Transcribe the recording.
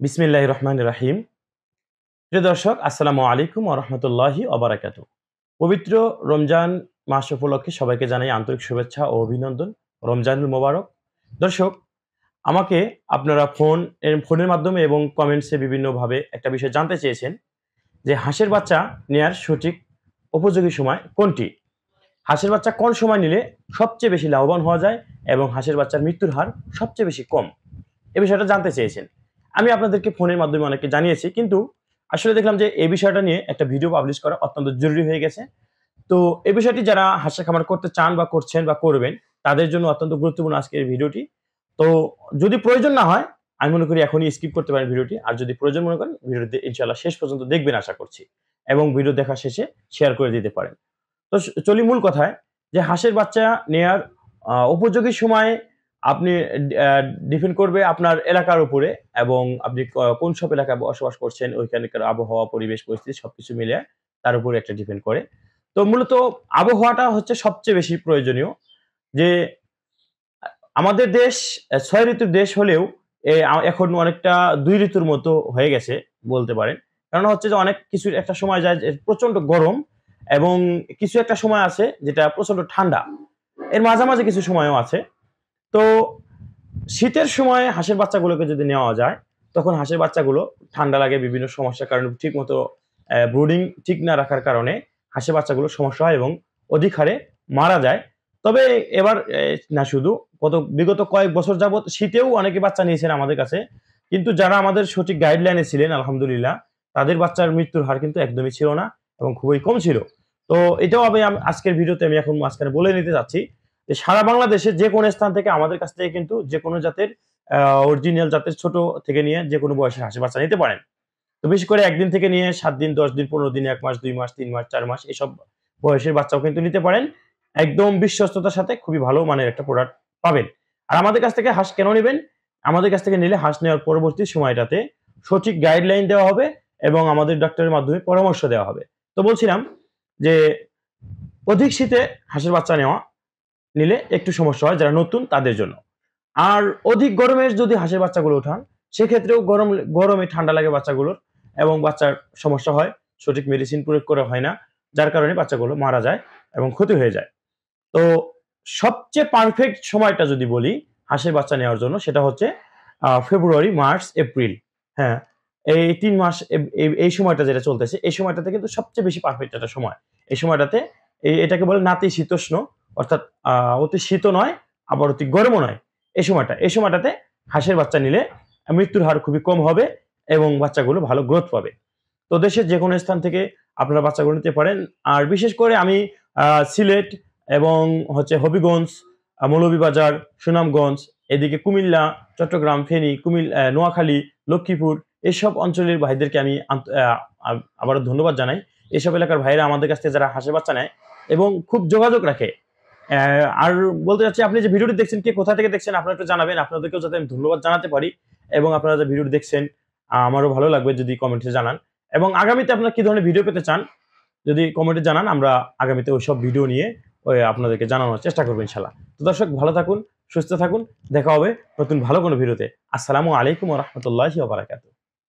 বিসমিল্লাহির রহমানির রহিম। প্রিয় দর্শক, আসসালামু আলাইকুম ওয়া রাহমাতুল্লাহি ওয়া বারাকাতুহু। পবিত্র রমজান মাস উপলক্ষে সবাইকে জানাই আন্তরিক শুভেচ্ছা ও অভিনন্দন। রমজানুল মোবারক। দর্শক, আমাকে আপনারা ফোনের মাধ্যমে এবং কমেন্টসে বিভিন্নভাবে একটা বিষয় জানতে চেয়েছেন যে হাঁসের বাচ্চা নেয়ার সঠিক উপযোগী সময় কোনটি? হাঁসের বাচ্চা কোন সময় নিলে সবচেয়ে বেশি লাভবান হওয়া যায় এবং হাঁসের বাচ্চার মৃত্যুর হার সবচেয়ে বেশি কম? এ বিষয়টা জানতে চেয়েছেন। আমি আপনাদেরকে ফোনের মাধ্যমে অনেককে জানিয়েছি, কিন্তু আসলে দেখলাম যে এই বিষয়টা নিয়ে একটা ভিডিও পাবলিশ করা অত্যন্ত জরুরি হয়ে গেছে। তো এই বিষয়টি যারা হাঁসের খামার করতে চান বা করছেন বা করবেন, তাদের জন্য অত্যন্ত গুরুত্বপূর্ণ আজকের এই ভিডিওটি। তো যদি প্রয়োজন না হয়, আমি মনে করি এখনই স্কিপ করতে পারেন ভিডিওটি। আর যদি প্রয়োজন মনে করেন, ভিডিওটি ইনশাআল্লাহ শেষ পর্যন্ত দেখবেন আশা করছি, এবং ভিডিও দেখা শেষে শেয়ার করে দিতে পারেন। তো চলি মূল কথায়, যে হাঁসের বাচ্চা নেয়ার উপযোগী সময় আপনি ডিপেন্ড করবে আপনার এলাকার উপরে, এবং আপনি কোন সব এলাকায় বসবাস করছেন, ওইখানকার আবহাওয়া, পরিবেশ, পরিস্থিতি সবকিছু মিলে তার উপরে একটা ডিপেন্ড করে। তো মূলত আবহাওয়াটা হচ্ছে সবচেয়ে বেশি প্রয়োজনীয়। যে আমাদের দেশ ৬ ঋতুর দেশ হলেও এখন অনেকটা ২ ঋতুর মতো হয়ে গেছে বলতে পারেন। কারণ হচ্ছে যে অনেক কিছুর একটা সময় যায় যে প্রচন্ড গরম, এবং কিছু একটা সময় আছে যেটা প্রচন্ড ঠান্ডা। এর মাঝামাঝি কিছু সময়ও আছে। তো শীতের সময় হাঁসের বাচ্চাগুলোকে যদি নেওয়া যায়, তখন হাঁসের বাচ্চাগুলো ঠান্ডা লাগে, বিভিন্ন সমস্যার কারণে ঠিকমতো ব্রুডিং ঠিক না রাখার কারণে হাঁসের বাচ্চাগুলোর সমস্যা হয় এবং অধিক হারে মারা যায়। তবে এবার না শুধু বিগত কয়েক বছর যাবৎ শীতেও অনেকে বাচ্চা নিয়েছেন আমাদের কাছে। কিন্তু যারা আমাদের সঠিক গাইডলাইনে ছিলেন আলহামদুলিল্লাহ, তাদের বাচ্চার মৃত্যুর হার কিন্তু একদমই ছিল না এবং খুবই কম ছিল। তো এটাও আমি আজকের ভিডিওতে আমি এখন মাঝখানে বলে নিতে চাচ্ছি যে সারা বাংলাদেশে যে কোনো স্থান থেকে আমাদের কাছ থেকে কিন্তু যে কোনো জাতের অরিজিনাল জাতের ছোট থেকে নিয়ে যে কোনো বয়সের হাঁসের বাচ্চা নিতে পারেন। তো বেশি করে ১ দিন থেকে নিয়ে ৭ দিন, ১০ দিন, ১৫ দিন, ১ মাস, ২ মাস, ৩ মাস, ৪ মাস এসব বয়সের বাচ্চাও কিন্তু নিতে পারেন। একদম বিশ্বস্ততার সাথে খুবই ভালো মানের একটা প্রোডাক্ট পাবেন। আর আমাদের কাছ থেকে হাঁস কেন নিবেন? আমাদের কাছ থেকে নিলে হাঁস নেওয়ার পরবর্তী সময়টাতে সঠিক গাইডলাইন দেওয়া হবে এবং আমাদের ডাক্তারের মাধ্যমে পরামর্শ দেওয়া হবে। তো বলছিলাম যে অধিক শীতে হাঁসের বাচ্চা নিলে একটু সমস্যা হয় যারা নতুন তাদের জন্য। আর অধিক গরমের যদি হাঁসের বাচ্চাগুলো ওঠান, সেক্ষেত্রেও গরমে ঠান্ডা লাগে বাচ্চাগুলোর, এবং বাচ্চার সমস্যা হয়, সঠিক মেডিসিন প্রয়োগ করা হয় না, যার কারণে বাচ্চাগুলো মারা যায় এবং ক্ষতি হয়ে যায়। তো সবচেয়ে পারফেক্ট সময়টা যদি বলি হাঁসের বাচ্চা নেওয়ার জন্য, সেটা হচ্ছে ফেব্রুয়ারি, মার্চ, এপ্রিল। হ্যাঁ, এই ৩ মাস এই সময়টা যেটা চলতেছে, এই সময়টাতে কিন্তু সবচেয়ে বেশি পারফেক্ট একটা সময়। এই সময়টাতে এটাকে বলে নাতিশীতোষ্ণ, অর্থাৎ অতি শীতও নয়, আবার অতি গরমও নয়। এই সময়টাতে হাঁসের বাচ্চা নিলে মৃত্যুর হার খুবই কম হবে এবং বাচ্চাগুলো ভালো গ্রোথ পাবে। তো দেশের যেকোনো স্থান থেকে আপনারা বাচ্চাগুলো নিতে পারেন। আর বিশেষ করে আমি সিলেট এবং হচ্ছে হবিগঞ্জ, মৌলভীবাজার, সুনামগঞ্জ, এদিকে কুমিল্লা, চট্টগ্রাম, ফেনী, নোয়াখালী, লক্ষ্মীপুর এসব অঞ্চলের ভাইদেরকে আমি আবারও ধন্যবাদ জানাই। এসব এলাকার ভাইরা আমাদের কাছ থেকে যারা হাঁসের বাচ্চা নেয় এবং খুব যোগাযোগ রাখে। আর বলতে চাচ্ছি, আপনি যে ভিডিওটি দেখছেন, কে কোথা থেকে দেখছেন আপনারা একটু জানাবেন। আপনাদেরকেও যাতে আমি ধন্যবাদ জানাতে পারি, এবং আপনারা যে ভিডিওটি দেখছেন আমারও ভালো লাগবে যদি কমেন্টে জানান। এবং আগামীতে আপনারা কি ধরনের ভিডিও পেতে চান যদি কমেন্টে জানান, আমরা আগামীতে ওইসব ভিডিও নিয়ে আপনাদেরকে জানানোর চেষ্টা করবো ইনশাআল্লাহ। তো দর্শক, ভালো থাকুন, সুস্থ থাকুন। দেখা হবে নতুন ভালো কোনো ভিডিওতে। আসসালামু আলাইকুম ওয়া রাহমাতুল্লাহি ওয়া বারাকাতুহু।